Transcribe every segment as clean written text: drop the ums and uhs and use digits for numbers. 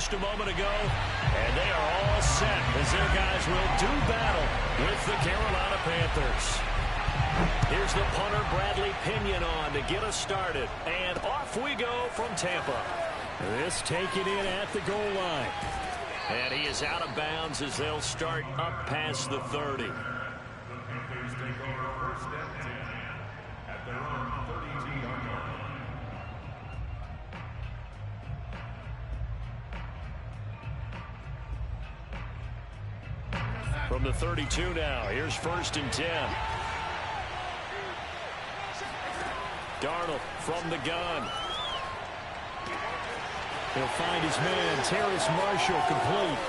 just a moment ago. And they are all set as their guys will do battle with the Carolina Panthers. Here's the punter, Bradley Pinion, on to get us started. And off we go from Tampa. This taken in at the goal line. And he is out of bounds as they'll start up past the 30. From the 32 now, here's 1st and 10. Darnold from the gun. He'll find his man, Terrace Marshall, complete.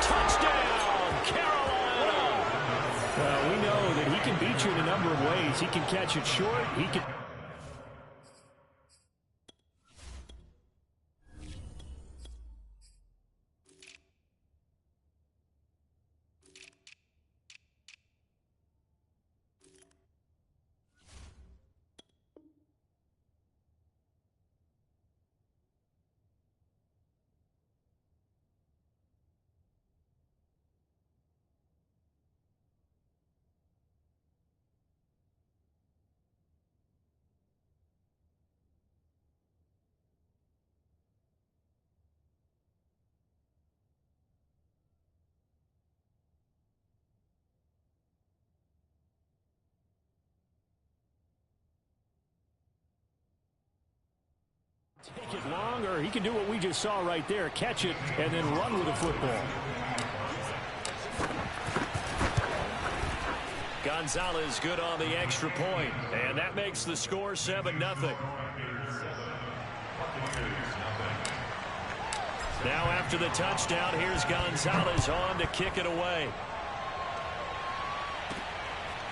Touchdown, Carolina! Well, we know that he can beat you in a number of ways. He can catch it short. He can... Take it long, or he can do what we just saw right there, catch it, and then run with the football. Gonzalez good on the extra point, and that makes the score 7-0. Now after the touchdown, here's Gonzalez on to kick it away.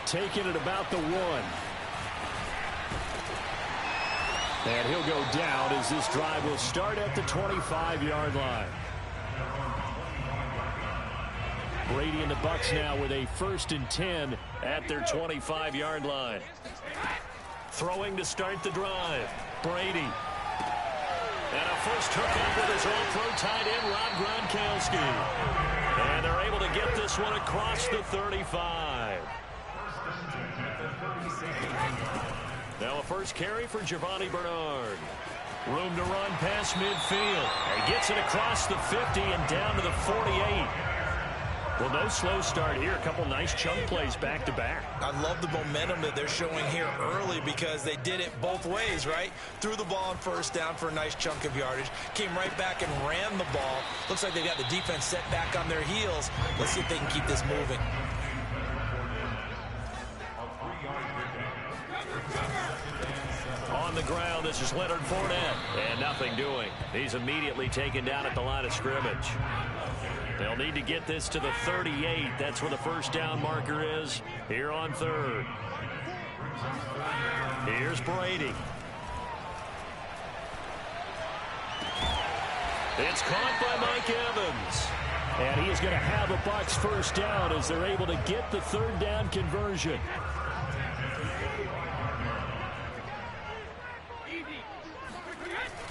Taking it about the 1. And he'll go down as this drive will start at the 25-yard line. Brady and the Bucs now with a 1st and 10 at their 25-yard line. Throwing to start the drive. Brady. And a first hookup with his all-pro tight end, Rob Gronkowski. And they're able to get this one across the 35. Now a first carry for Giovanni Bernard. Room to run past midfield. And gets it across the 50 and down to the 48. Well, no slow start here. A couple nice chunk plays back-to-back. I love the momentum that they're showing here early because they did it both ways, right? Threw the ball on 1st down for a nice chunk of yardage. Came right back and ran the ball. Looks like they got the defense set back on their heels. Let's see if they can keep this moving. On the ground, this is Leonard Fournette. And nothing doing. He's immediately taken down at the line of scrimmage. They'll need to get this to the 38. That's where the first down marker is here on 3rd. Here's Brady. It's caught by Mike Evans. And he is going to have a Bucs first down as they're able to get the 3rd down conversion.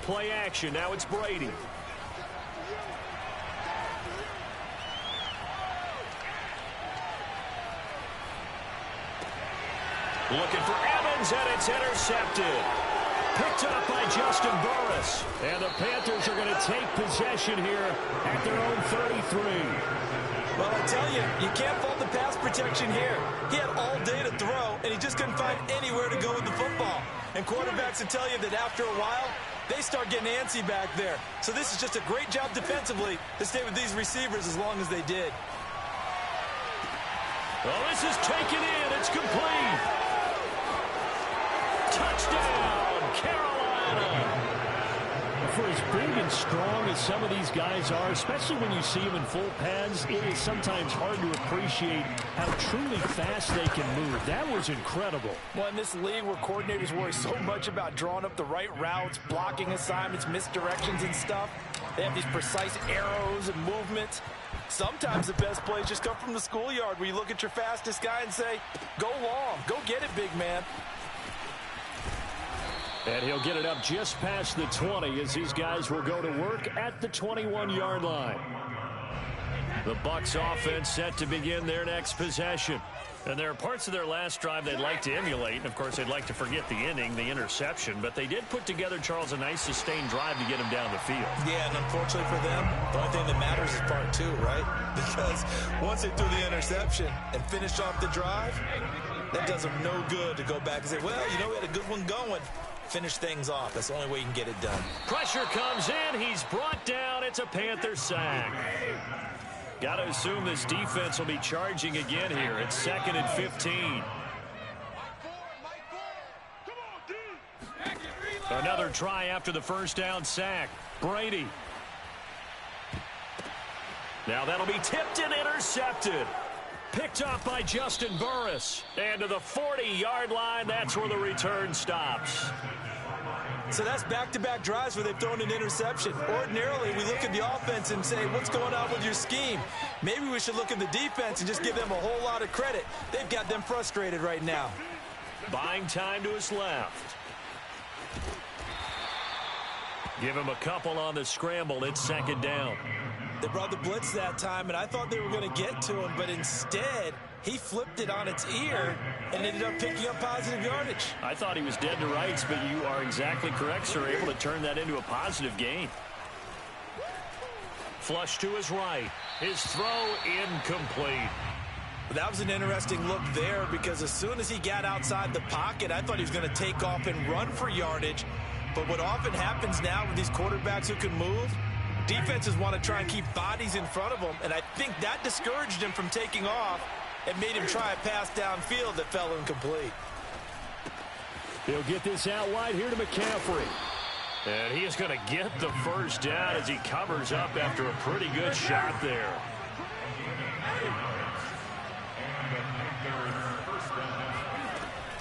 Play action. Now it's Brady. Looking for Evans, and it's intercepted. Picked up by Justin Burris. And the Panthers are going to take possession here at their own 33. Well, I tell you, you can't fault the pass protection here. He had all day to throw, and he just couldn't find anywhere to go with the football. And quarterbacks will tell you that after a while, they start getting antsy back there. So this is just a great job defensively to stay with these receivers as long as they did. Well, this is taken in. It's complete. Touchdown, Carolina. For as big and strong as some of these guys are, especially when you see them in full pads, it is sometimes hard to appreciate how truly fast they can move. That was incredible. Well, in this league where coordinators worry so much about drawing up the right routes, blocking assignments, misdirections and stuff, they have these precise arrows and movements. Sometimes the best plays just come from the schoolyard where you look at your fastest guy and say, go long, go get it, big man. And he'll get it up just past the 20 as his guys will go to work at the 21-yard line. The Bucs offense set to begin their next possession. And there are parts of their last drive they'd like to emulate. And, of course, they'd like to forget the inning, the interception. But they did put together, Charles, a nice sustained drive to get him down the field. Yeah, and unfortunately for them, the only thing that matters is part two, right? Because once they threw the interception and finished off the drive, that does them no good to go back and say, well, you know, we had a good one going. Finish things off. That's the only way you can get it done. Pressure comes in. He's brought down. It's a Panther sack. Got to assume this defense will be charging again here. It's 2nd and 15. Another try after the first down sack. Brady. Now that'll be tipped and intercepted. Picked off by Justin Burris. And to the 40-yard line, that's where the return stops. So that's back-to-back drives where they've thrown an interception. Ordinarily, we look at the offense and say, what's going on with your scheme? Maybe we should look at the defense and just give them a whole lot of credit. They've got them frustrated right now. Buying time to his left. Give him a couple on the scramble. It's 2nd down. They brought the blitz that time, and I thought they were going to get to him, but instead, he flipped it on its ear and ended up picking up positive yardage. I thought he was dead to rights, but you are exactly correct, sir. Able to turn that into a positive gain. Flush to his right. His throw incomplete. That was an interesting look there because as soon as he got outside the pocket, I thought he was going to take off and run for yardage. But what often happens now with these quarterbacks who can move, defenses want to try and keep bodies in front of them, and I think that discouraged him from taking off and made him try a pass downfield that fell incomplete. He'll get this out wide here to McCaffrey. And he is going to get the first down as he covers up after a pretty good shot there.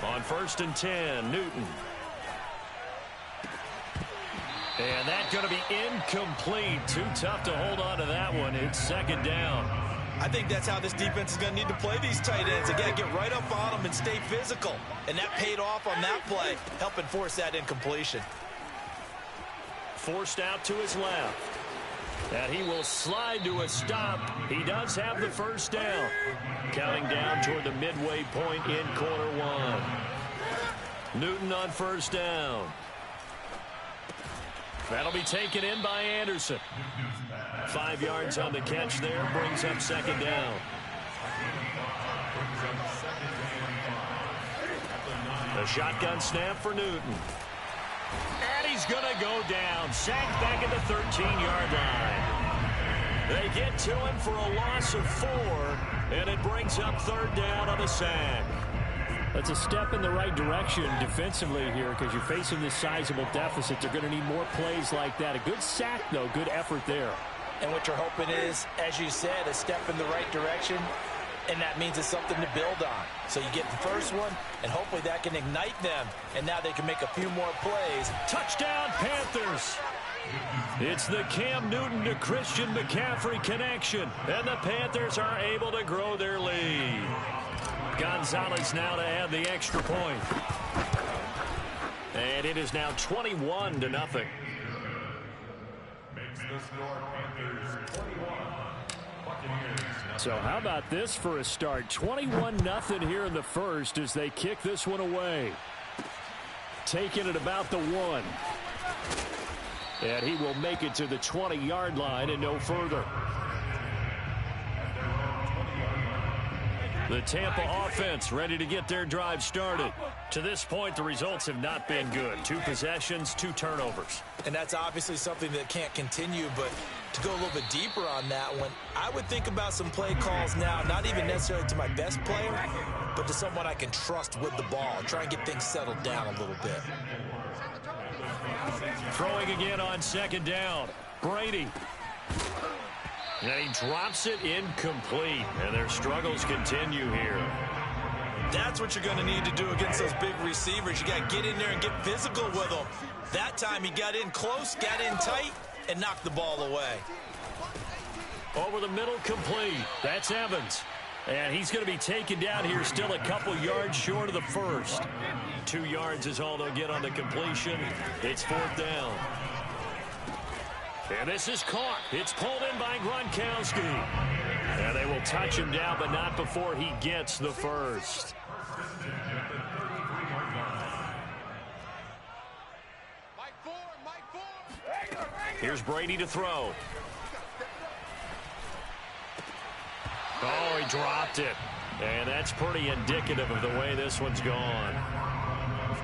On 1st and 10, Newton. And that's going to be incomplete. Too tough to hold on to that one. It's 2nd down. I think that's how this defense is going to need to play these tight ends. They got to get right up on them and stay physical. And that paid off on that play, helping force that incompletion. Forced out to his left. And he will slide to a stop. He does have the first down. Counting down toward the midway point in quarter one. Newton on 1st down. That'll be taken in by Anderson. 5 yards on the catch there. Brings up 2nd down. A shotgun snap for Newton. And he's going to go down. Sacked back at the 13-yard line. They get to him for a loss of 4. And it brings up 3rd down on the sack. That's a step in the right direction defensively here because you're facing this sizable deficit. They're going to need more plays like that. A good sack, though. Good effort there. And what you're hoping is, as you said, a step in the right direction, and that means it's something to build on. So you get the first one, and hopefully that can ignite them, and now they can make a few more plays. Touchdown, Panthers! It's the Cam Newton to Christian McCaffrey connection, and the Panthers are able to grow their lead. Gonzalez now to add the extra point. And it is now 21-0. So how about this for a start? 21-0 here in the first as they kick this one away. Taking it about the 1. And he will make it to the 20-yard line and no further. The Tampa offense ready to get their drive started. To this point, the results have not been good. 2 possessions, 2 turnovers. And that's obviously something that can't continue, but to go a little bit deeper on that one, I would think about some play calls now, not even necessarily to my best player, but to someone I can trust with the ball. Try and get things settled down a little bit. Throwing again on 2nd down. Brady. And he drops it incomplete. And their struggles continue here. That's what you're going to need to do against those big receivers. You got to get in there and get physical with them. That time he got in close, got in tight, and knocked the ball away. Over the middle, complete. That's Evans. And he's going to be taken down here, still a couple yards short of the first. 2 yards is all they'll get on the completion. It's 4th down. And this is caught. It's pulled in by Gronkowski. And they will touch him down, but not before he gets the first. Here's Brady to throw. Oh, he dropped it. And that's pretty indicative of the way this one's gone.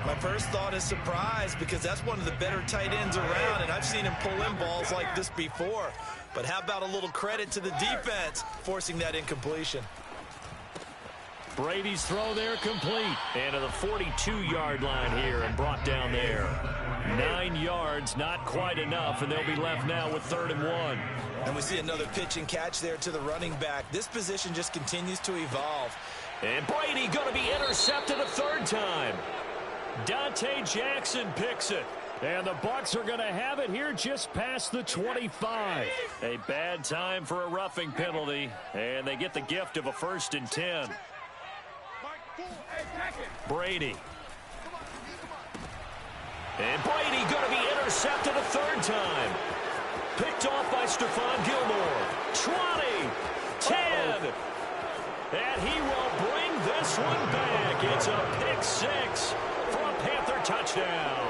My first thought is surprise, because that's one of the better tight ends around, and I've seen him pull in balls like this before. But how about a little credit to the defense forcing that incompletion? Brady's throw there complete. And to the 42-yard line here and brought down there. 9 yards, not quite enough, and they'll be left now with 3rd and 1. And we see another pitch and catch there to the running back. This position just continues to evolve. And Brady going to be intercepted a 3rd time. Dante Jackson picks it. And the Bucs are going to have it here just past the 25. A bad time for a roughing penalty. And they get the gift of a 1st and 10. Brady. And Brady going to be intercepted a 3rd time. Picked off by Stephon Gilmore. 20. 10. And he will bring this one back. It's a pick 6 for a Panther touchdown.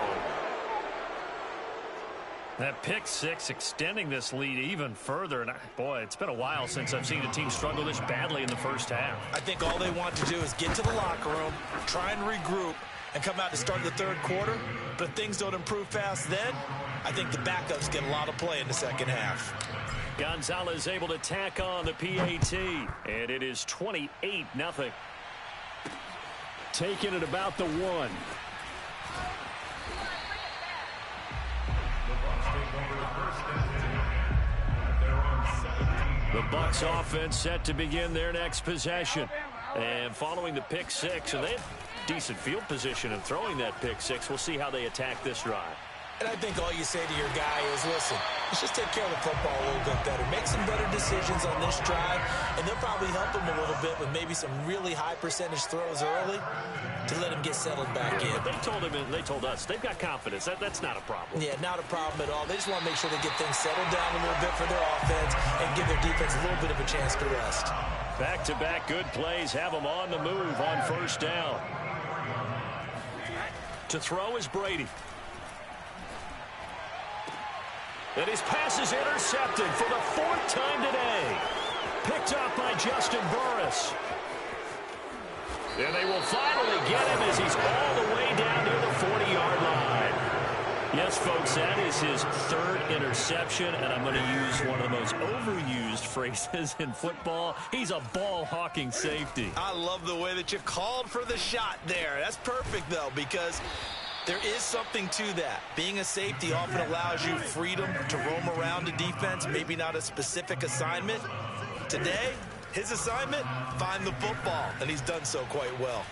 That pick 6 extending this lead even further. And boy, it's been a while since I've seen a team struggle this badly in the first half. I think all they want to do is get to the locker room, try and regroup, and come out to start the 3rd quarter. But if things don't improve fast then, I think the backups get a lot of play in the 2nd half. Gonzalez able to tack on the PAT. And it is 28-0. Taking it about the 1. The Bucs offense set to begin their next possession. And following the pick 6, and they have decent field position in throwing that pick 6. We'll see how they attack this drive. And I think all you say to your guy is, listen, let's just take care of the football a little bit better. Make some better decisions on this drive, and they'll probably help him a little bit with maybe some really high percentage throws early to let him get settled back in. But they told us they've got confidence. That's not a problem. Yeah, not a problem at all. They just want to make sure they get things settled down a little bit for their offense and give their defense a little bit of a chance to rest. Back-to-back good plays have them on the move on 1st down. To throw is Brady. And his pass is intercepted for the 4th time today. Picked up by Justin Burris. And they will finally get him as he's all the way down near the 40-yard line. Yes, folks, that is his 3rd interception, and I'm going to use one of the most overused phrases in football. He's a ball-hawking safety. I love the way that you called for the shot there. That's perfect, though, because there is something to that. Being a safety often allows you freedom to roam around the defense, maybe not a specific assignment. Today, his assignment, find the football, and he's done so quite well.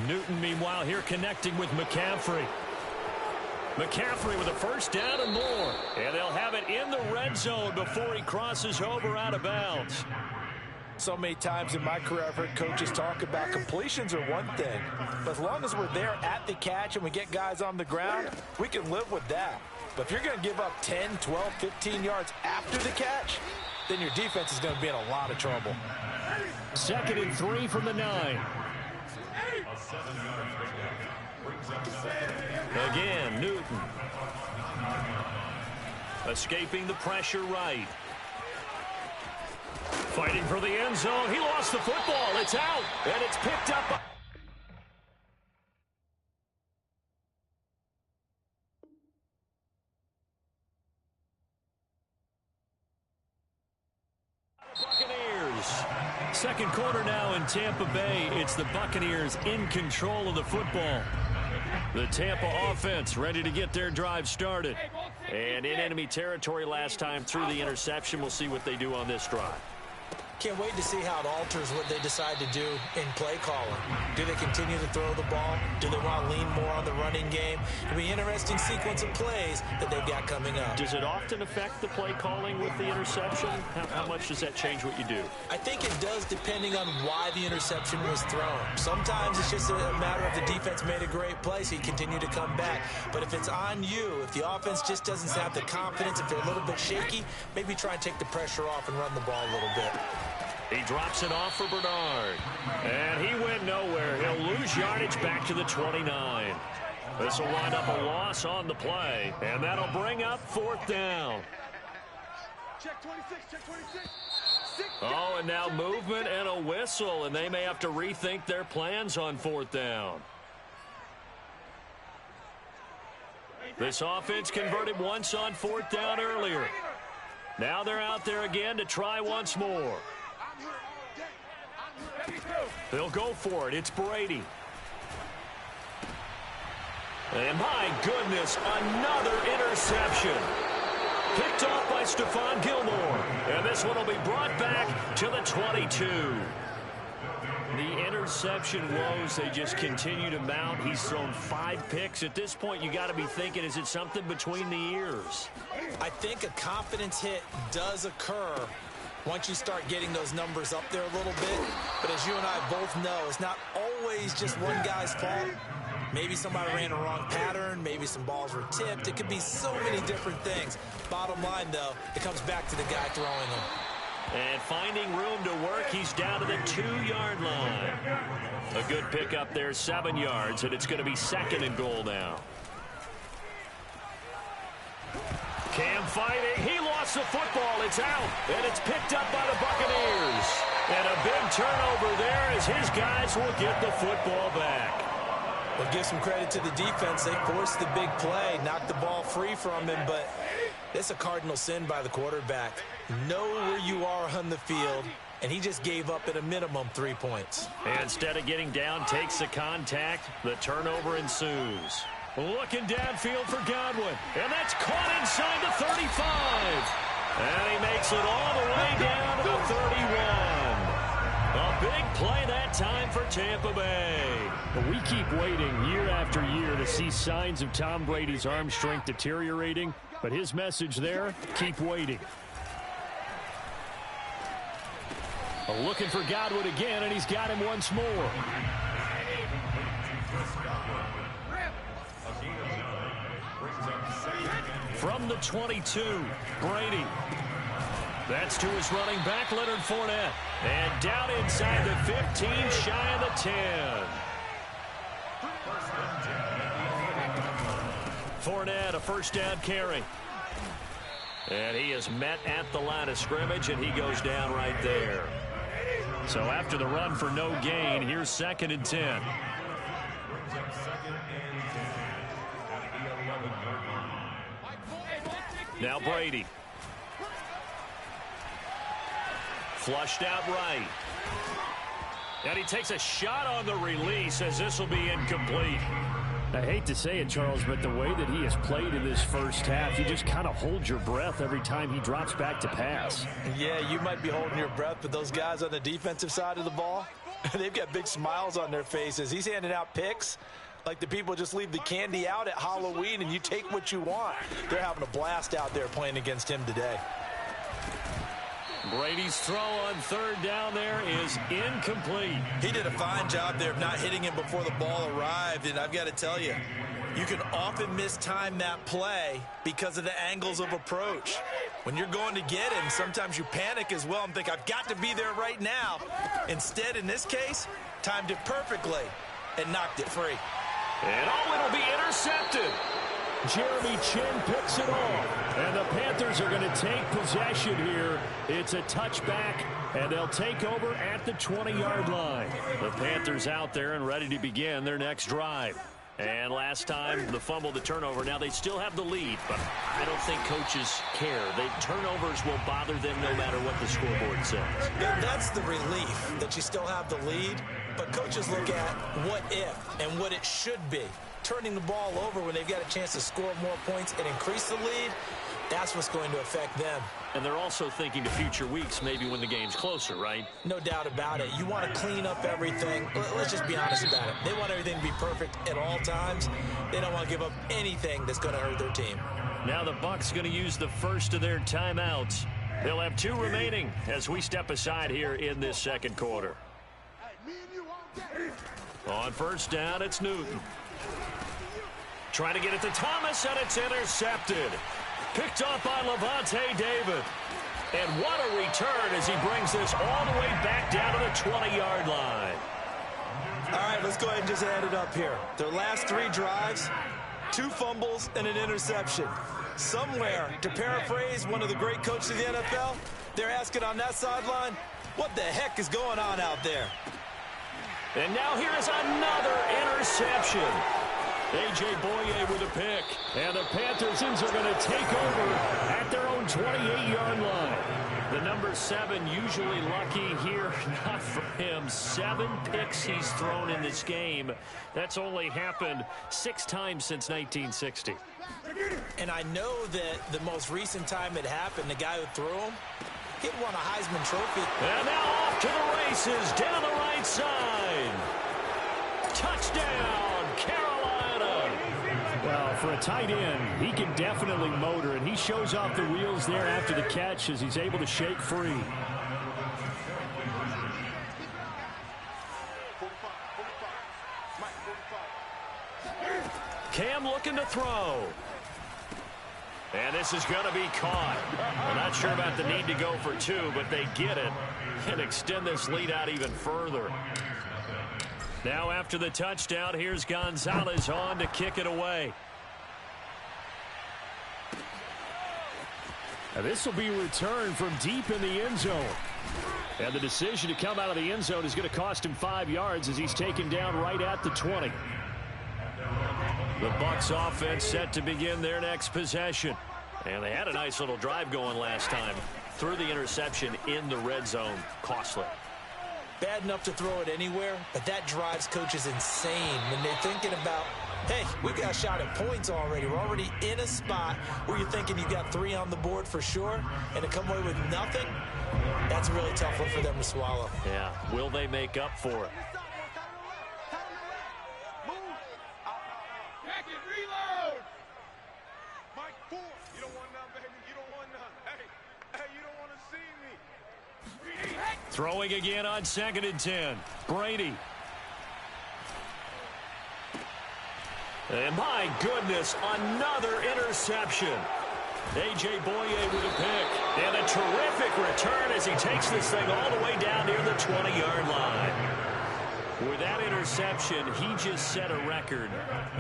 Newton, meanwhile, here connecting with McCaffrey. McCaffrey with a 1st down and more. And they'll have it in the red zone before he crosses over out of bounds. So many times in my career, I've heard coaches talk about completions are one thing. But as long as we're there at the catch and we get guys on the ground, we can live with that. But if you're going to give up 10, 12, 15 yards after the catch, then your defense is going to be in a lot of trouble. 2nd and 3 from the 9. Again, Newton. Escaping the pressure right. Fighting for the end zone. He lost the football. It's out. And it's picked up by Buccaneers. 2nd quarter now in Tampa Bay. It's the Buccaneers in control of the football. The Tampa offense ready to get their drive started. And in enemy territory last time through the interception. We'll see what they do on this drive. Can't wait to see how it alters what they decide to do in play calling. Do they continue to throw the ball? Do they want to lean more on the running game? It'll be an interesting sequence of plays that they've got coming up. Does it often affect the play calling with the interception? How much does that change what you do? I think it does, depending on why the interception was thrown. Sometimes it's just a matter of the defense made a great play, so you continue to come back. But if it's on you, if the offense just doesn't have the confidence, if they're a little bit shaky, maybe try and take the pressure off and run the ball a little bit. He drops it off for Bernard. And he went nowhere. He'll lose yardage back to the 29. This will wind up a loss on the play. And that'll bring up 4th down. Check 26, check 26. Oh, and now movement and a whistle. And they may have to rethink their plans on 4th down. This offense converted once on 4th down earlier. Now they're out there again to try once more. They'll go for it. It's Brady. And my goodness, another interception. Picked off by Stephon Gilmore. And this one will be brought back to the 22. The interception woes, they just continue to mount. He's thrown 5 picks. At this point, you got to be thinking, is it something between the ears? I think a confidence hit does occur once you start getting those numbers up there a little bit. But as you and I both know, it's not always just one guy's fault. Maybe somebody ran a wrong pattern. Maybe some balls were tipped. It could be so many different things. Bottom line, though, it comes back to the guy throwing them. And finding room to work, he's down to the 2-yard line. A good pickup there, 7 yards, and it's going to be 2nd and goal now. Cam fighting. He lost the football. It's out, and it's picked up by the Buccaneers. And a big turnover there as his guys will get the football back. Well, give some credit to the defense. They forced the big play, knocked the ball free from him, but it's a cardinal sin by the quarterback. Know where you are on the field, and he just gave up at a minimum 3 points. And instead of getting down, takes the contact. The turnover ensues. Looking downfield for Godwin, and that's caught inside the 35. And he makes it all the way down to the 31. A big play that time for Tampa Bay. We keep waiting year after year to see signs of Tom Brady's arm strength deteriorating, but his message there, keep waiting. Looking for Godwin again, and he's got him once more. From the 22, Brady. That's to his running back, Leonard Fournette. And down inside the 15, shy of the 10. Fournette, a 1st down carry. And he is met at the line of scrimmage, and he goes down right there. So after the run for no gain, here's 2nd and 10. Now Brady. Flushed out right. And he takes a shot on the release as this will be incomplete. I hate to say it, Charles, but the way that he has played in this first half, you just kind of hold your breath every time he drops back to pass. Yeah, you might be holding your breath, but those guys on the defensive side of the ball, they've got big smiles on their faces. He's handing out picks like the people just leave the candy out at Halloween and you take what you want. They're having a blast out there playing against him today. Brady's throw on 3rd down there is incomplete. He did a fine job there of not hitting him before the ball arrived, and I've got to tell you, you can often mistime that play because of the angles of approach. When you're going to get him, sometimes you panic as well and think, I've got to be there right now. Instead, in this case, timed it perfectly and knocked it free. And it'll be intercepted. Jeremy Chin picks it off, and the Panthers are going to take possession here. It's a touchback, and they'll take over at the 20-yard line. The Panthers out there and ready to begin their next drive. And last time, the fumble, the turnover. Now they still have the lead, but I don't think coaches care. Turnovers will bother them no matter what the scoreboard says. That's the relief that you still have the lead, but coaches look at what if and what it should be. Turning the ball over when they've got a chance to score more points and increase the lead, That's what's going to affect them. And they're also thinking to future weeks, maybe when the game's closer, right? No doubt about it. You want to clean up everything. Let's just be honest about it. They want everything to be perfect at all times. They don't want to give up anything that's going to hurt their team. Now the Bucs going to use the first of their timeouts. They'll have 2 remaining as we step aside here in this second quarter. On first down, it's Newton. Trying to get it to Thomas, and it's intercepted. Picked off by Levante David. And what a return as he brings this all the way back down to the 20-yard line. All right, let's go ahead and just add it up here. Their last 3 drives, 2 fumbles and an interception. Somewhere, to paraphrase one of the great coaches of the NFL, they're asking on that sideline, what the heck is going on out there? And now here is another interception. A.J. Boye with a pick. And the Panthers are going to take over at their own 28-yard line. The number 7 usually lucky here. Not for him. 7 picks he's thrown in this game. That's only happened 6 times since 1960. And I know that the most recent time it happened, the guy who threw him, he won a Heisman Trophy. And now off to the races down the right side. Touchdown, Carolina. Well, for a tight end, he can definitely motor, and he shows off the wheels there after the catch as he's able to shake free. Cam looking to throw. And this is going to be caught. I'm not sure about the need to go for 2, but they get it and extend this lead out even further. Now after the touchdown, here's Gonzalez on to kick it away. Now this will be returned from deep in the end zone. And the decision to come out of the end zone is going to cost him 5 yards as he's taken down right at the 20. The Bucs offense set to begin their next possession. And they had a nice little drive going last time. Threw the interception in the red zone. Costly. Bad enough to throw it anywhere, but that drives coaches insane when they're thinking about, hey, we got a shot at points already. We're already in a spot where you're thinking you got 3 on the board for sure, and to come away with nothing, that's a really tough one for them to swallow. Yeah, will they make up for it? Throwing again on 2nd and 10. Brady. And my goodness, another interception. A.J. Boye with a pick. And a terrific return as he takes this thing all the way down near the 20-yard line. With that interception, he just set a record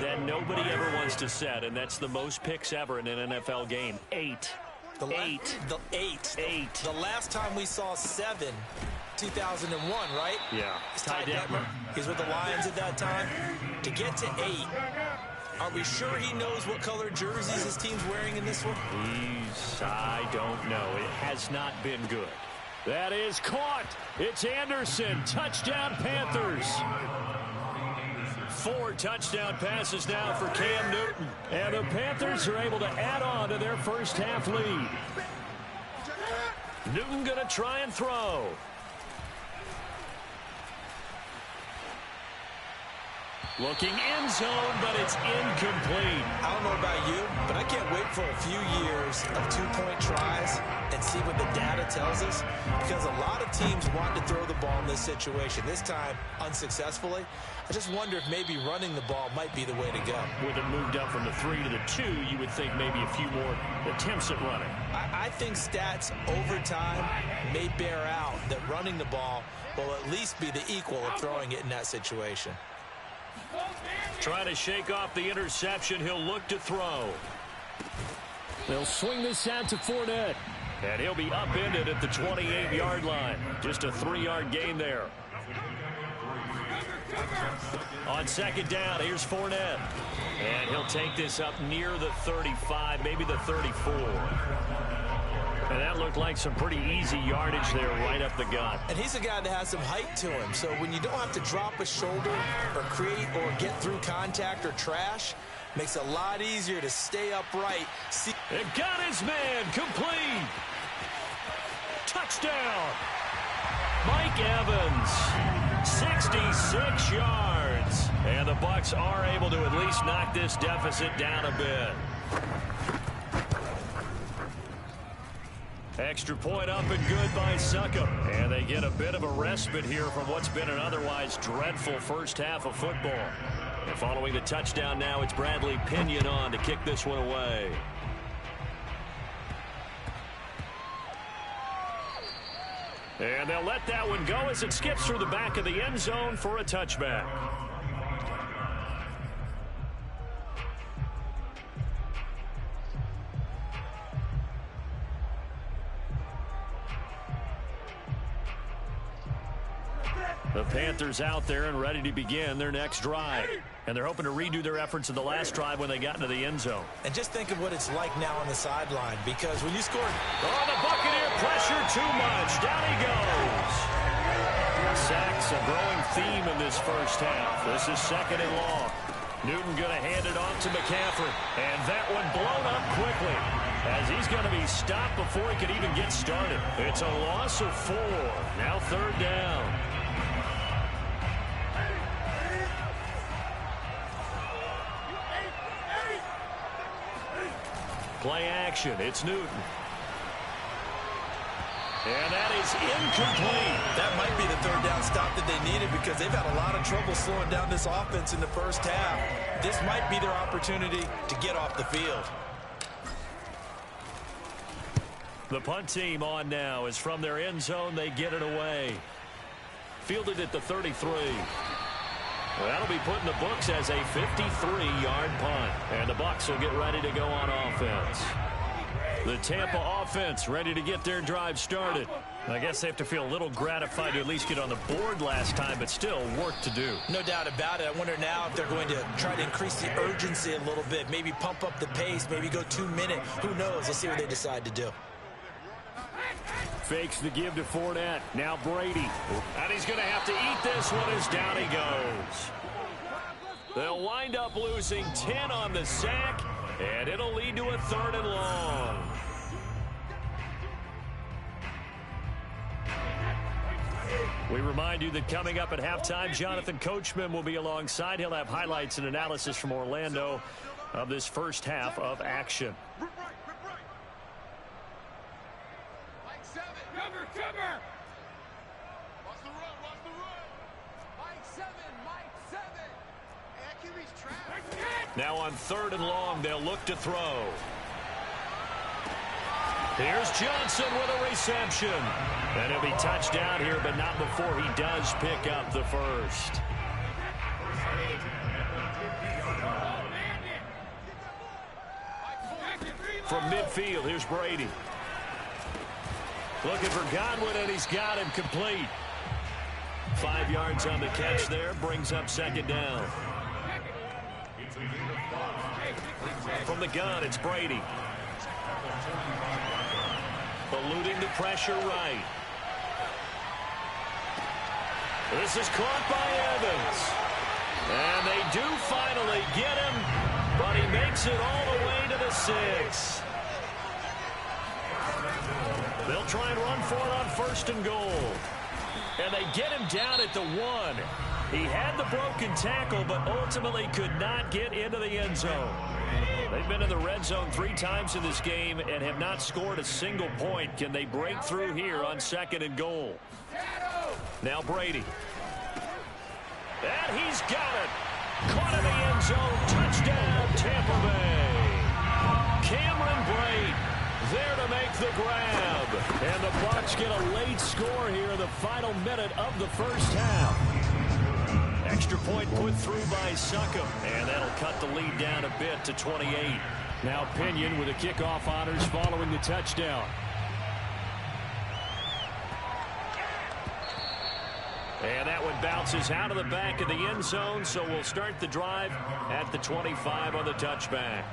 that nobody ever wants to set, and that's the most picks ever in an NFL game. 8. The last time we saw 7, 2001, right? Yeah. Ty Detmer. He's with the Lions at that time. To get to 8, are we sure he knows what color jerseys his team's wearing in this one? I don't know. It has not been good. That is caught. It's Anderson. Touchdown, Panthers. 4 touchdown passes now for Cam Newton. And the Panthers are able to add on to their first half lead. Newton going to try and throw. Looking end zone, but it's incomplete. I don't know about you, but I can't wait for a few years of 2-point tries and see what the data tells us, because a lot of teams want to throw the ball in this situation. This time, unsuccessfully. I just wonder if maybe running the ball might be the way to go. With it moved up from the 3 to the 2, you would think maybe a few more attempts at running. I think stats over time may bear out that running the ball will at least be the equal of throwing it in that situation. Trying to shake off the interception. He'll look to throw. They'll swing this out to Fournette. And he'll be upended at the 28-yard line. Just a 3-yard gain there. On 2nd down, here's Fournette. And he'll take this up near the 35, maybe the 34. And that looked like some pretty easy yardage there right up the gut. And he's a guy that has some height to him. So when you don't have to drop a shoulder or create or get through contact or trash, Makes it a lot easier to stay upright. It got his man complete. Touchdown. Mike Evans, 66 yards. And the Bucs are able to at least knock this deficit down a bit. Extra point up and good by Succop. And they get a bit of a respite here from what's been an otherwise dreadful first half of football. And following the touchdown now, it's Bradley Pinion on to kick this one away. And they'll let that one go as it skips through the back of the end zone for a touchback. The Panthers out there and ready to begin their next drive. And they're hoping to redo their efforts in the last drive when they got into the end zone. And just think of what it's like now on the sideline, because when you score... Oh, the Buccaneer pressure too much. Down he goes. Sacks a growing theme in this first half. This is second and long. Newton going to hand it off to McCaffrey. And that one blown up quickly, as he's going to be stopped before he could even get started. It's a loss of 4. Now third down. Play action. It's Newton. And that is incomplete. That might be the third down stop that they needed, because they've had a lot of trouble slowing down this offense in the first half. This might be their opportunity to get off the field. The punt team on now is from their end zone. They get it away. Fielded at the 33. Well, that'll be put in the books as a 53-yard punt. And the Bucs will get ready to go on offense. The Tampa offense ready to get their drive started. I guess they have to feel a little gratified to at least get on the board last time, but still work to do. No doubt about it. I wonder now if they're going to try to increase the urgency a little bit, maybe pump up the pace, maybe go 2-minute. Who knows? Let's see what they decide to do. Fakes the give to Fournette. Now Brady. And he's going to have to eat this one as down he goes. They'll wind up losing 10 on the sack, and it'll lead to a third and long. We remind you that coming up at halftime, Jonathan Coachman will be alongside. He'll have highlights and analysis from Orlando of this first half of action. Now on third and long, they'll look to throw. Here's Johnson with a reception. And he'll be touchdown here, but not before he does pick up the first. From midfield, here's Brady. Looking for Godwin, and he's got him complete. 5 yards on the catch there, brings up second down. From the gun, it's Brady. Eluding the pressure right. This is caught by Evans. And they do finally get him, but he makes it all the way to the 6. They'll try and run for it on first and goal. And they get him down at the 1. He had the broken tackle, but ultimately could not get into the end zone. They've been in the red zone 3 times in this game and have not scored a single point. Can they break through here on second and goal? Now Brady. And he's got it. Caught in the end zone. Touchdown, Tampa Bay. Cameron Brate there to make the grab. And the Bucs get a late score here in the final minute of the first half. Extra point put through by Succop, and that'll cut the lead down a bit to 28. Now Pinion with the kickoff honors following the touchdown. And that one bounces out of the back of the end zone, so we'll start the drive at the 25 on the touchback.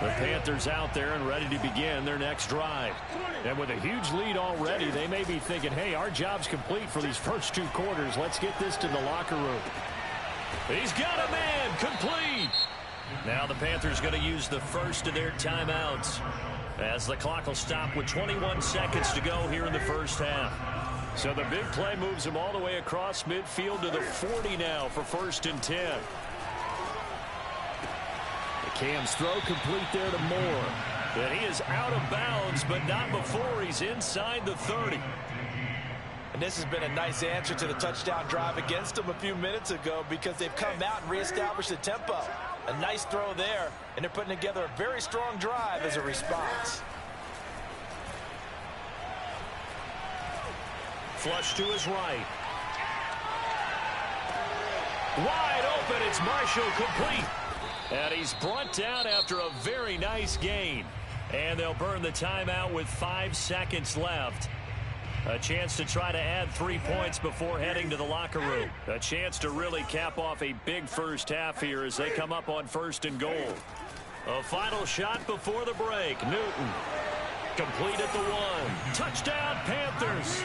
The Panthers out there and ready to begin their next drive. And with a huge lead already, they may be thinking, hey, our job's complete for these first 2 quarters. Let's get this to the locker room. He's got a man, complete. Now the Panthers going to use the first of their timeouts as the clock will stop with 21 seconds to go here in the first half. So the big play moves him all the way across midfield to the 40 now for 1st and 10. The Cam's throw complete there to Moore. And he is out of bounds, but not before he's inside the 30. And this has been a nice answer to the touchdown drive against them a few minutes ago because they've come out and reestablished the tempo. A nice throw there, and they're putting together a very strong drive as a response. Flush to his right. Wide open, it's Marshall, complete. And he's brought down after a very nice gain. And they'll burn the timeout with 5 seconds left. A chance to try to add 3 points before heading to the locker room. A chance to really cap off a big first half here as they come up on 1st and goal. A final shot before the break. Newton. Complete at the 1. Touchdown, Panthers.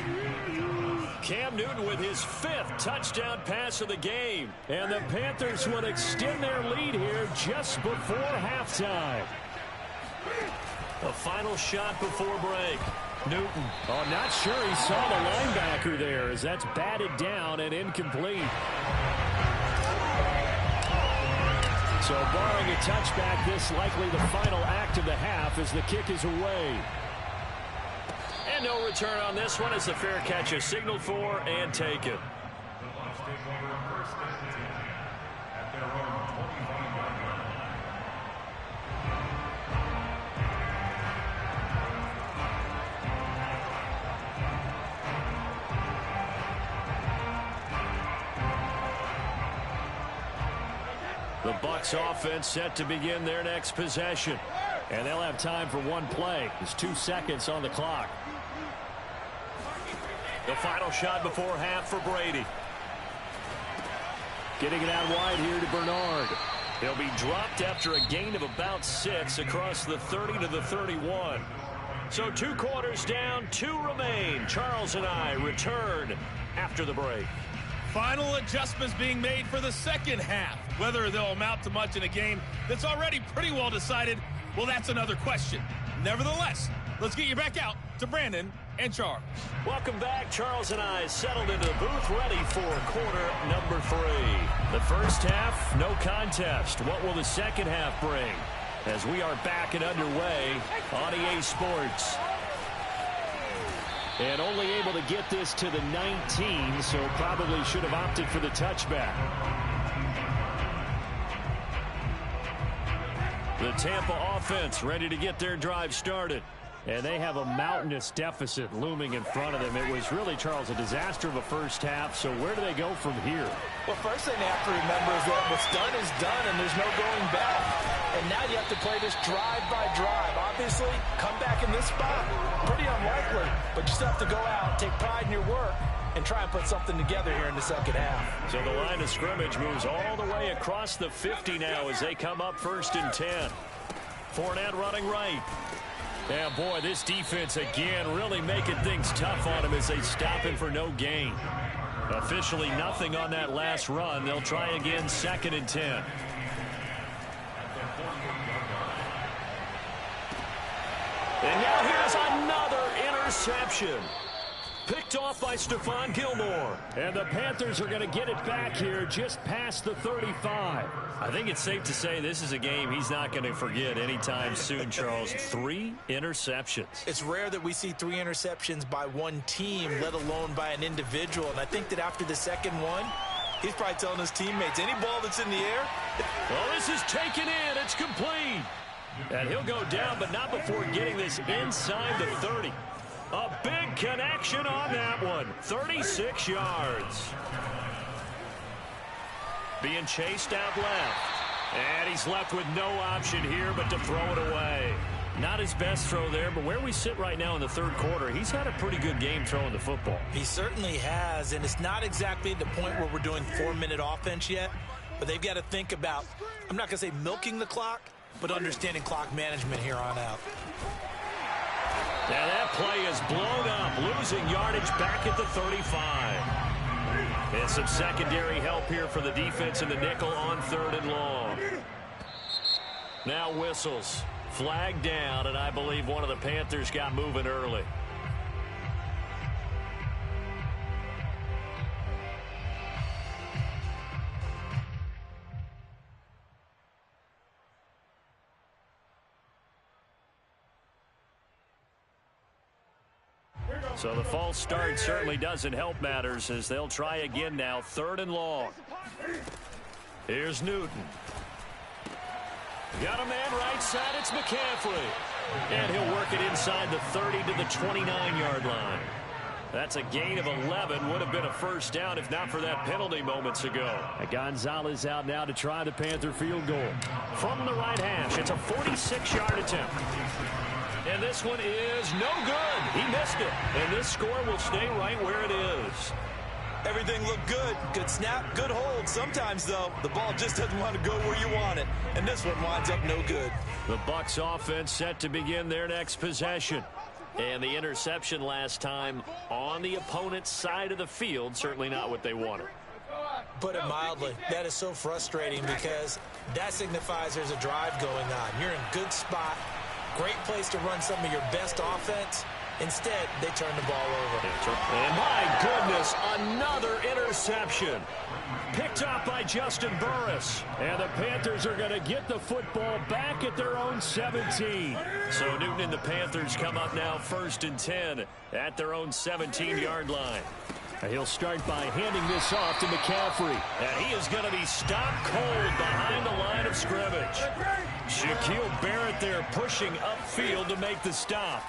Cam Newton with his 5th touchdown pass of the game. And the Panthers will extend their lead here just before halftime. A final shot before break. Newton. Oh, not sure he saw the linebacker there as that's batted down and incomplete. So barring a touchback, this likely the final act of the half as the kick is away. And no return on this one as the fair catch is signaled for and taken. The Bucs offense set to begin their next possession. And they'll have time for one play. There's 2 seconds on the clock. The final shot before half for Brady. Getting it out wide here to Bernard. He'll be dropped after a gain of about 6 across the 30 to the 31. So 2 quarters down, 2 remain. Charles and I return after the break. Final adjustments being made for the second half. Whether they'll amount to much in a game that's already pretty well decided, well, that's another question. Nevertheless, let's get you back out to Brandon and Charles. Welcome back. Charles and I settled into the booth ready for quarter number 3. The first half, no contest. What will the second half bring? As we are back and underway on EA Sports. And only able to get this to the 19, so probably should have opted for the touchback. The Tampa offense ready to get their drive started. And they have a mountainous deficit looming in front of them. It was really, Charles, a disaster of a first half. So where do they go from here? Well, first thing they have to remember is that what's done is done, and there's no going back. And now you have to play this drive by drive. Obviously, come back in this spot. Pretty unlikely, but you still have to go out, take pride in your work, and try and put something together here in the second half. So the line of scrimmage moves all the way across the 50 now as they come up 1st and 10. Fournette running right. And boy, this defense again really making things tough on him as they stop him for no gain. Officially nothing on that last run. They'll try again 2nd and 10. And now here's another interception. Picked off by Stephon Gilmore. And the Panthers are going to get it back here just past the 35. I think it's safe to say this is a game he's not going to forget anytime soon, Charles. 3 interceptions. It's rare that we see 3 interceptions by one team, let alone by an individual. And I think that after the second one, he's probably telling his teammates, any ball that's in the air. Well, this is taken in. It's complete. And he'll go down, but not before getting this inside the 30. A big connection on that one. 36 yards. Being chased out left. And he's left with no option here but to throw it away. Not his best throw there, but where we sit right now in the third quarter, he's had a pretty good game throwing the football. He certainly has, and it's not exactly the point where we're doing 4-minute offense yet, but they've got to think about, I'm not going to say milking the clock, but understanding clock management here on out. Now that play is blown up, losing yardage back at the 35. And some secondary help here for the defense in the nickel on 3rd and long. Now whistles. Flag down, and I believe one of the Panthers got moving early. So the false start certainly doesn't help matters as they'll try again now. 3rd and long. Here's Newton. Got a man right side. It's McCaffrey. And he'll work it inside the 30 to the 29-yard line. That's a gain of 11. Would have been a first down if not for that penalty moments ago. Gonzalez out now to try the Panther field goal. From the right hash, it's a 46-yard attempt. And this one is no good. He missed it. And this score will stay right where it is. Everything looked good. Good snap, good hold. Sometimes, though, the ball just doesn't want to go where you want it. And this one winds up no good. The Bucs offense set to begin their next possession. And the interception last time on the opponent's side of the field, certainly not what they wanted. Put it mildly, that is so frustrating because that signifies there's a drive going on. You're in good spot. Great place to run some of your best offense. Instead, they turn the ball over. And my goodness, another interception. Picked up by Justin Burris. And the Panthers are going to get the football back at their own 17. So Newton and the Panthers come up now 1st and 10 at their own 17-yard line. He'll start by handing this off to McCaffrey. And he is going to be stopped cold behind the line of scrimmage. Shaquille Barrett there pushing upfield to make the stop.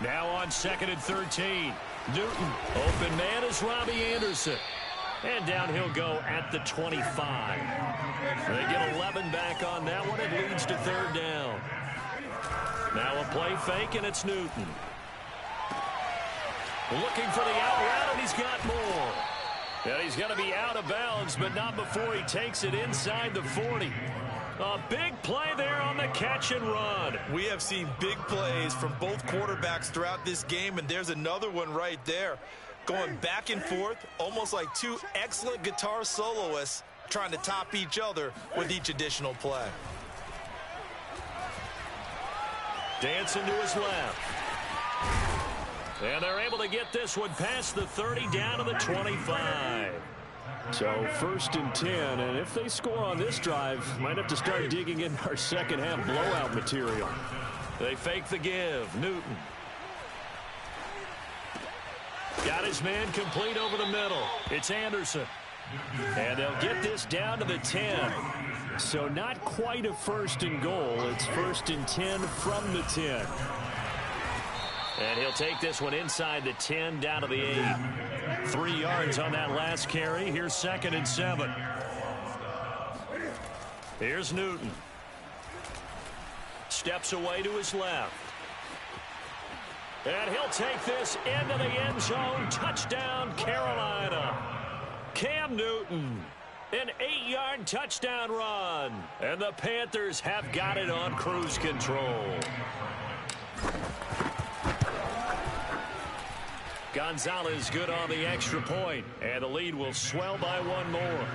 Now on 2nd and 13. Newton, open man is Robbie Anderson. And down he'll go at the 25. They get 11 back on that one. It leads to 3rd down. Now a play fake, and it's Newton. Looking for the out route, and he's got more. And he's going to be out of bounds, but not before he takes it inside the 40. A big play there on the catch and run. We have seen big plays from both quarterbacks throughout this game, and there's another one right there. Going back and forth, almost like two excellent guitar soloists trying to top each other with each additional play. Dancing to his left. And they're able to get this one past the 30 down to the 25. So 1st and 10, and if they score on this drive, might have to start digging in our second half blowout material. They fake the give. Newton. Got his man complete over the middle. It's Anderson. And they'll get this down to the 10. So not quite a 1st and goal. It's 1st and 10 from the 10. And he'll take this one inside the 10 down to the 8. 3 yards on that last carry. Here's 2nd and 7. Here's Newton. Steps away to his left. And he'll take this into the end zone. Touchdown, Carolina. Cam Newton. An 8-yard touchdown run. And the Panthers have got it on cruise control. Gonzalez good on the extra point, and the lead will swell by 1 more.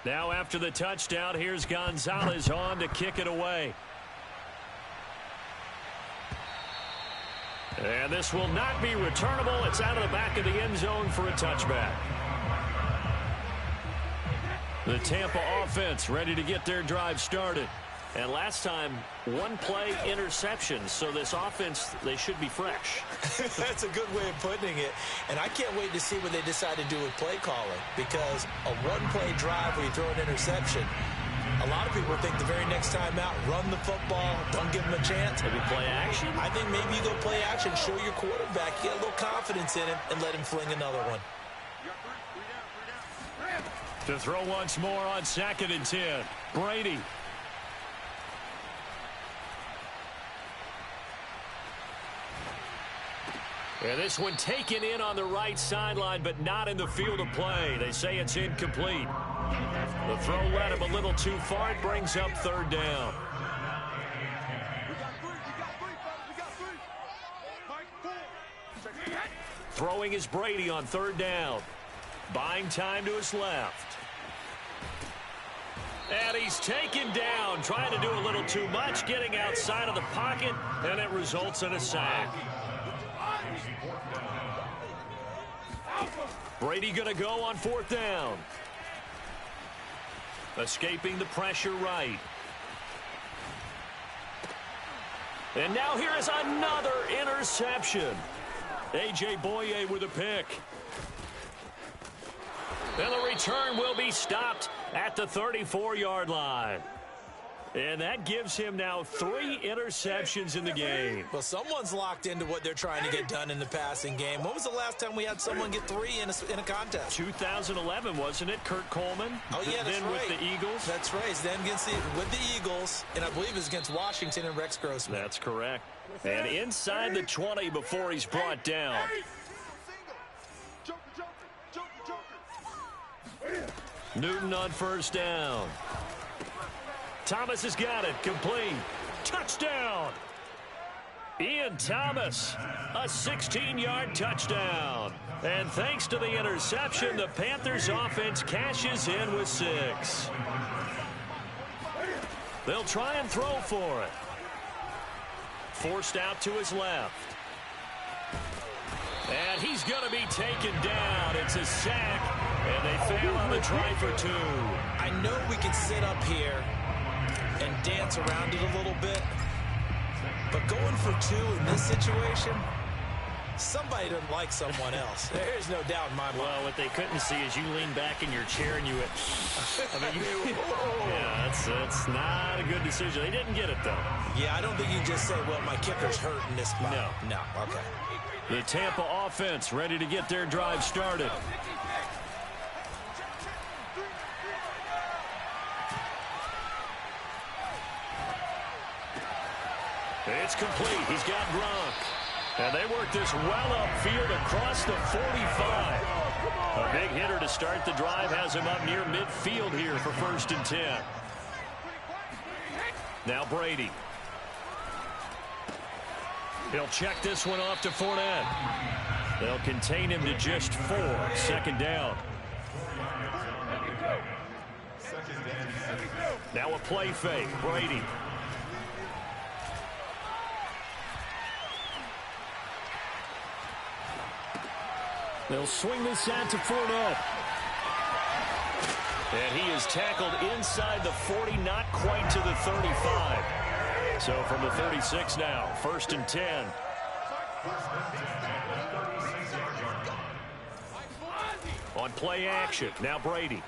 Now after the touchdown, here's Gonzalez on to kick it away. And this will not be returnable. It's out of the back of the end zone for a touchback. The Tampa offense ready to get their drive started. And last time, 1-play interception. So this offense, they should be fresh. That's a good way of putting it. And I can't wait to see what they decide to do with play calling. Because a 1-play drive where you throw an interception, a lot of people think the very next time out, run the football, don't give them a chance. Maybe play action? I think maybe you go play action, show your quarterback, get a little confidence in him, and let him fling another one. To throw once more on 2nd and 10. Brady. And this one taken in on the right sideline, but not in the field of play. They say it's incomplete. The throw led him a little too far. It brings up 3rd down. Throwing is Brady on third down. Buying time to his left. And he's taken down, trying to do a little too much, getting outside of the pocket, and it results in a sack. Brady going to go on fourth down. Escaping the pressure right. And now here is another interception. A.J. Boye with a pick. And the return will be stopped at the 34-yard line. And that gives him now 3 interceptions in the game. Well, someone's locked into what they're trying to get done in the passing game. When was the last time we had someone get 3 in a contest? 2011, wasn't it? Kurt Coleman? Oh, yeah, that's then right. with the Eagles? That's right. Then with the Eagles, and I believe it was against Washington and Rex Grossman. That's correct. And inside the 20 before he's brought down. Newton on first down. Thomas has got it. Complete. Touchdown. Ian Thomas, a 16-yard touchdown. And thanks to the interception, the Panthers offense cashes in with 6. They'll try and throw for it. Forced out to his left. And he's going to be taken down. It's a sack, and they fail on the try for 2. I know we can sit up here and dance around it a little bit, but going for 2 in this situation, somebody doesn't like someone else. There's no doubt in my mind. Well, what they couldn't see is you lean back in your chair and you went, yeah, that's not a good decision. They didn't get it, though. Yeah, I don't think you can just say, well, my kicker's hurt in this spot. No. Okay. The Tampa offense ready to get their drive started. It's complete. He's got Gronk. And they work this well upfield across the 45. A big hitter to start the drive has him up near midfield here for 1st and 10. Now Brady. He'll check this one off to Fournette. They'll contain him to just 4. 2nd down. Now a play fake. Brady. They'll swing this out to Fournette. And he is tackled inside the 40, not quite to the 35. So from the 36 now, 1st and 10. On play action, now Brady.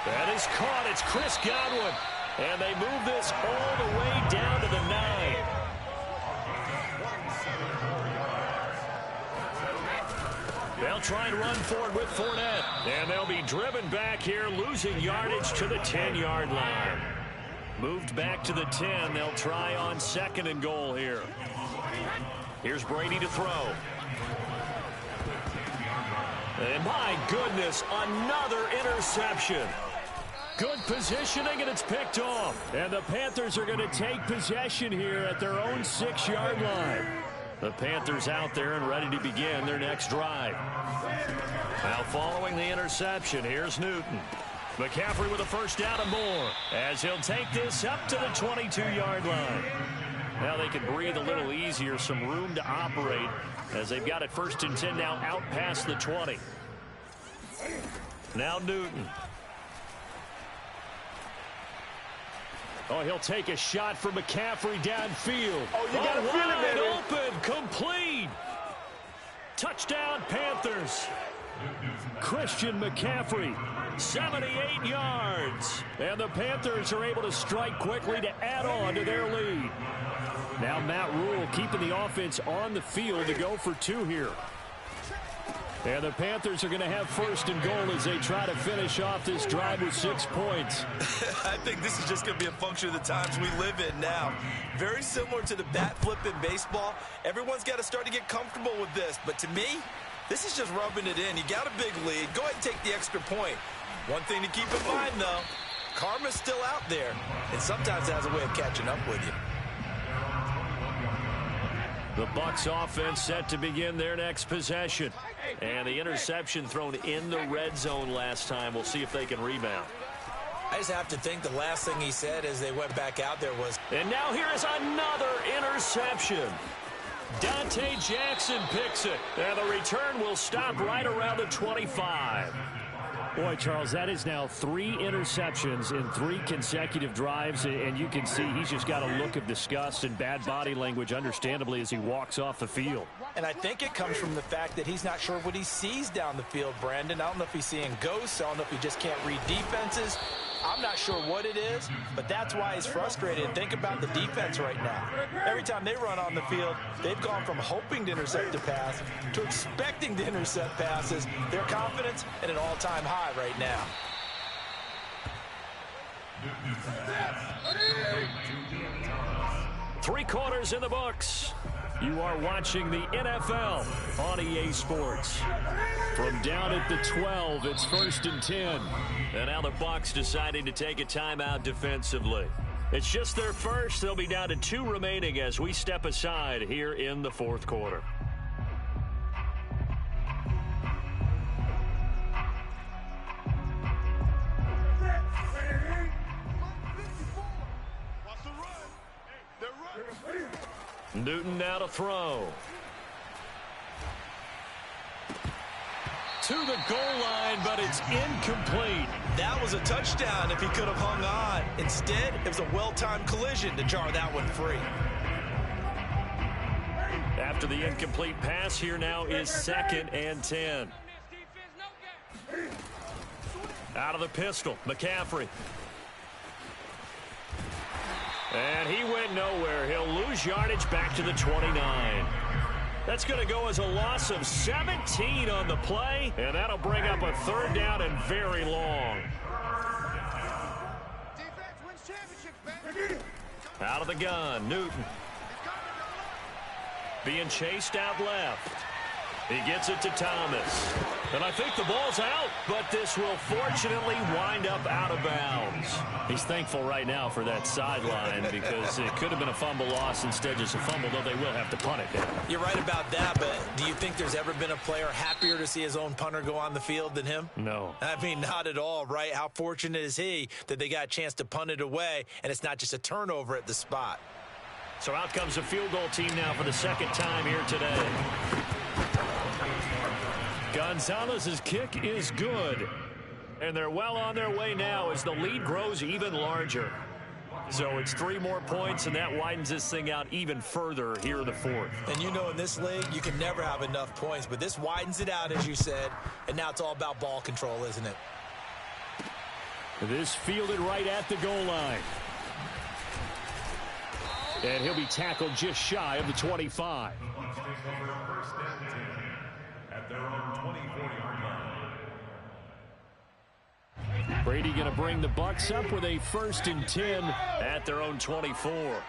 That is caught. It's Chris Godwin. And they move this all the way down to the 9. They'll try and run forward with Fournette. And they'll be driven back here, losing yardage to the 10-yard line. Moved back to the 10. They'll try on 2nd and goal here. Here's Brady to throw. And my goodness, another interception. Good positioning, and it's picked off. And the Panthers are going to take possession here at their own 6-yard line. The Panthers out there and ready to begin their next drive. Now following the interception, here's Newton. McCaffrey with a 1st down and more as he'll take this up to the 22-yard line. Now they can breathe a little easier, some room to operate as they've got it 1st and 10 now out past the 20. Now Newton. Oh, he'll take a shot for McCaffrey downfield. Oh, you got to feel it, baby. Open, complete. Touchdown, Panthers. Christian McCaffrey, 78 yards. And the Panthers are able to strike quickly to add on to their lead. Now Matt Rule keeping the offense on the field to go for 2 here. And the Panthers are going to have 1st and goal as they try to finish off this drive with 6 points. I think this is just going to be a function of the times we live in now. Very similar to the bat flip in baseball. Everyone's got to start to get comfortable with this. But to me, this is just rubbing it in. You got a big lead. Go ahead and take the extra point. One thing to keep in mind, though, karma's still out there. And sometimes it has a way of catching up with you. The Bucs offense set to begin their next possession. And the interception thrown in the red zone last time. We'll see if they can rebound. I just have to think the last thing he said as they went back out there was... And now here is another interception. Dante Jackson picks it. And the return will stop right around the 25. Boy, Charles, that is now 3 interceptions in 3 consecutive drives, and you can see he's just got a look of disgust and bad body language, understandably, as he walks off the field. And I think it comes from the fact that he's not sure what he sees down the field, Brandon. I don't know if he's seeing ghosts. I don't know if he just can't read defenses. I'm not sure what it is, but that's why he's frustrated. Think about the defense right now. Every time they run on the field, they've gone from hoping to intercept a pass to expecting to intercept passes. Their confidence at an all-time high right now. Three quarters in the books. You are watching the NFL on EA Sports. From down at the 12, it's 1st and 10. And now the Bucs deciding to take a timeout defensively. It's just their first. They'll be down to 2 remaining as we step aside here in the 4th quarter. Newton now to throw. To the goal line, but it's incomplete. That was a touchdown if he could have hung on. Instead, it was a well-timed collision to jar that one free. After the incomplete pass, here now is 2nd and 10. Out of the pistol, McCaffrey. And he went nowhere. He'll lose yardage back to the 29. That's going to go as a loss of 17 on the play, and that'll bring up a 3rd down and very long. Out of the gun, Newton. Being chased out left. He gets it to Thomas. And I think the ball's out, but this will fortunately wind up out of bounds. He's thankful right now for that sideline because it could have been a fumble loss, instead just a fumble, though they will have to punt it. You're right about that, but do you think there's ever been a player happier to see his own punter go on the field than him? No. I mean, not at all, right? How fortunate is he that they got a chance to punt it away, and it's not just a turnover at the spot. So out comes the field goal team now for the 2nd time here today. Gonzalez's kick is good. And they're well on their way now as the lead grows even larger. So it's 3 more points, and that widens this thing out even further here in the 4th. And you know in this league, you can never have enough points, but this widens it out, as you said, and now it's all about ball control, isn't it? This fielded right at the goal line. And he'll be tackled just shy of the 25. At their own 24-yard line. Brady going to bring the Bucs up with a 1st and 10 at their own 24.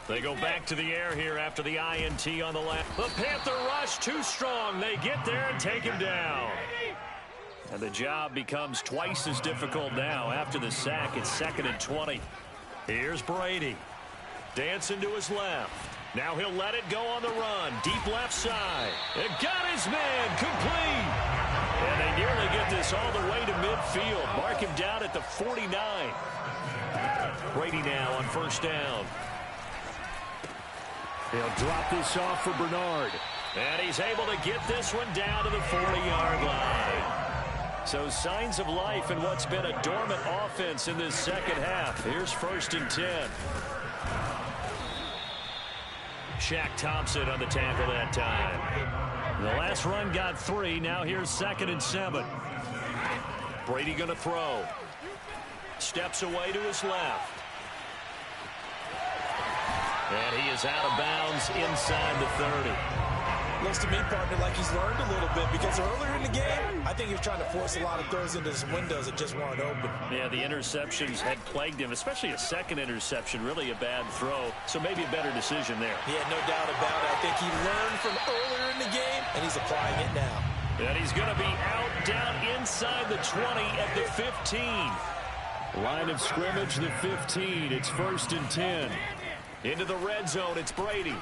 They go back to the air here after the INT on the left. The Panther rush too strong. They get there and take him down. And the job becomes twice as difficult now after the sack. It's 2nd and 20. Here's Brady. Dancing to his left. Now he'll let it go on the run. Deep left side. It got his man complete. And they nearly get this all the way to midfield. Mark him down at the 49. Brady now on 1st down. They'll drop this off for Bernard. And he's able to get this one down to the 40-yard line. So signs of life in what's been a dormant offense in this 2nd half. Here's 1st and 10. Shaq Thompson on the tackle that time. The last run got 3. Now here's 2nd and 7. Brady going to throw. Steps away to his left. And he is out of bounds inside the 30. Looks to me, partner, like he's learned a little bit, because earlier in the game, I think he was trying to force a lot of throws into some windows that just weren't open. Yeah, the interceptions had plagued him, especially a 2nd interception, really a bad throw. So maybe a better decision there. Yeah, no doubt about it. I think he learned from earlier in the game, and he's applying it now. And he's going to be out down inside the 20 at the 15. Line of scrimmage, the 15. It's 1st and 10. Into the red zone, it's Brady.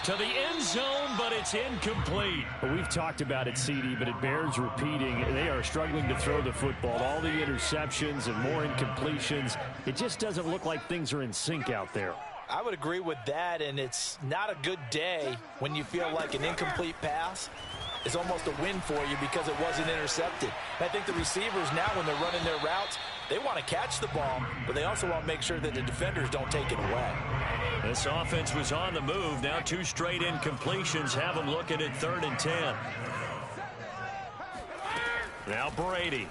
To the end zone, but it's incomplete. Well, we've talked about it, CD, but it bears repeating. They are struggling to throw the football. All the interceptions and more incompletions. It just doesn't look like things are in sync out there. I would agree with that, and it's not a good day when you feel like an incomplete pass is almost a win for you because it wasn't intercepted. And I think the receivers now, when they're running their routes, they want to catch the ball, but they also want to make sure that the defenders don't take it away. This offense was on the move. Now 2 straight incompletions have them looking at 3rd and 10. Now Brady.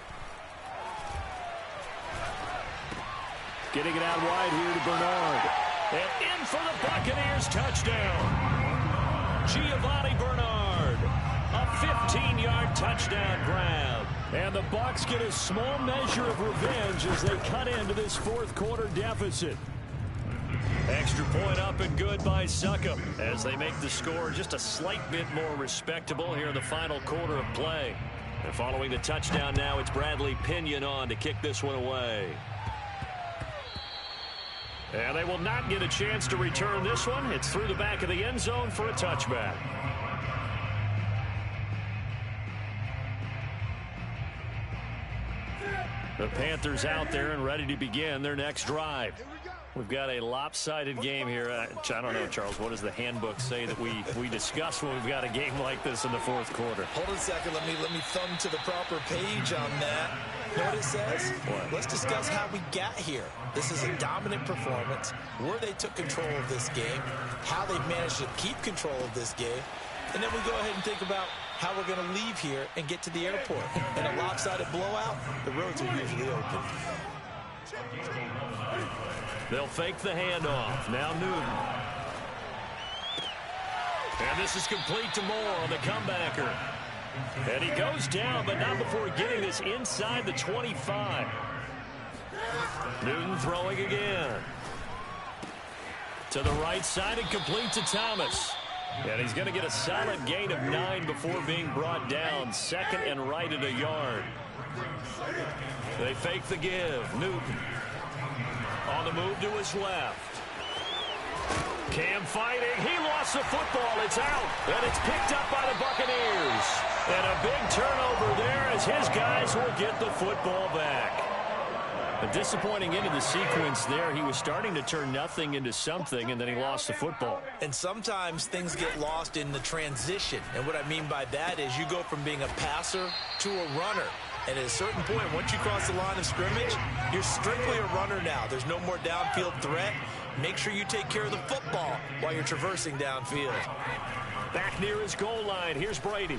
Getting it out wide here to Bernard. And in for the Buccaneers touchdown. Giovanni Bernard. A 15-yard touchdown grab. And the Bucs get a small measure of revenge as they cut into this 4th quarter deficit. Extra point up and good by Succop as they make the score just a slight bit more respectable here in the final quarter of play. And following the touchdown now, it's Bradley Pinion on to kick this one away. And they will not get a chance to return this one. It's through the back of the end zone for a touchback. The Panthers out there and ready to begin their next drive. We've got a lopsided game here. I don't know, Charles, what does the handbook say that we discuss when we've got a game like this in the 4th quarter? Hold on a second. Let me thumb to the proper page on that. You know what it says? What? Let's discuss how we got here. This is a dominant performance, where they took control of this game, how they've managed to keep control of this game, and then we go ahead and think about how we're going to leave here and get to the airport. In a lopsided blowout, the roads are usually open. They'll fake the handoff. Now Newton. And this is complete to Moore on the comebacker. And he goes down, but not before getting this inside the 25. Newton throwing again. To the right side and complete to Thomas. And he's going to get a solid gain of 9 before being brought down. 2nd and right at a yard. They fake the give. Newton. On the move to his left. Cam fighting. He lost the football. It's out. And it's picked up by the Buccaneers. And a big turnover there as his guys will get the football back. A disappointing end of the sequence there. He was starting to turn nothing into something, and then he lost the football. And sometimes things get lost in the transition. And what I mean by that is you go from being a passer to a runner. And at a certain point, once you cross the line of scrimmage, you're strictly a runner now. There's no more downfield threat. Make sure you take care of the football while you're traversing downfield. Back near his goal line, here's Brady.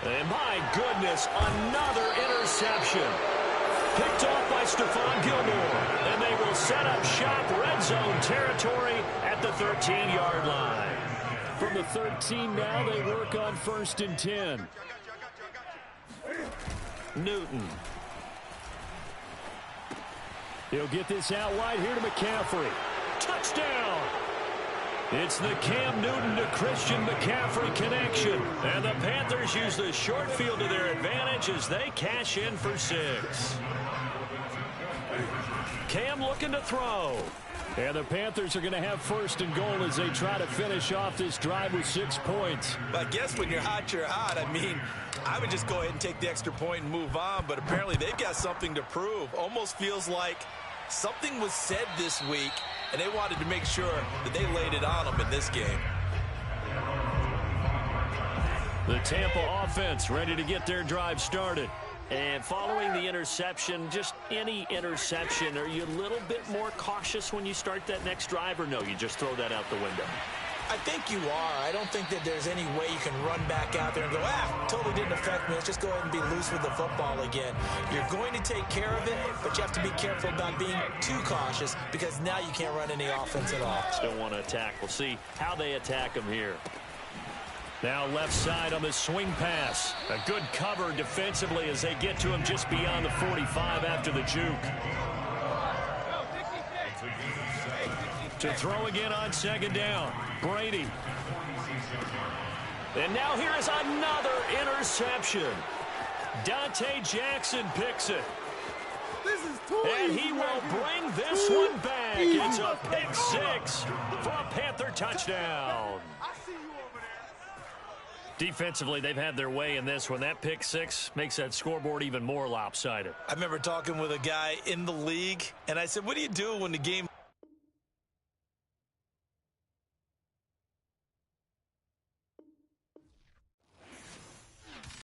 And my goodness, another interception. Picked off by Stephon Gilmore. And they will set up shop red zone territory at the 13-yard line. From the 13 now, they work on 1st and 10. Newton. He'll get this out wide here to McCaffrey. Touchdown! It's the Cam Newton to Christian McCaffrey connection. And the Panthers use the short field to their advantage as they cash in for 6. Cam looking to throw. And the Panthers are going to have 1st and goal as they try to finish off this drive with 6 points. But I guess when you're hot, you're hot. I mean, I would just go ahead and take the extra point and move on, but apparently they've got something to prove. Almost feels like something was said this week, and they wanted to make sure that they laid it on them in this game. The Tampa offense ready to get their drive started. And following the interception, just any interception, are you a little bit more cautious when you start that next drive, or no, you just throw that out the window? I think you are. I don't think that there's any way you can run back out there and go, totally didn't affect me. Let's just go ahead and be loose with the football again. You're going to take care of it, but you have to be careful about being too cautious because now you can't run any offense at all. Still want to attack. We'll see how they attack them here. Now left side on the swing pass. A good cover defensively as they get to him just beyond the 45 after the juke. To throw again on 2nd down. Brady. And now here is another interception. Dante Jackson picks it. This is too And easy he will right here. bring this one back. It's a pick six for a Panther touchdown. I see you over there. Defensively, they've had their way in this one. That pick six makes that scoreboard even more lopsided. I remember talking with a guy in the league, and I said, what do you do when the game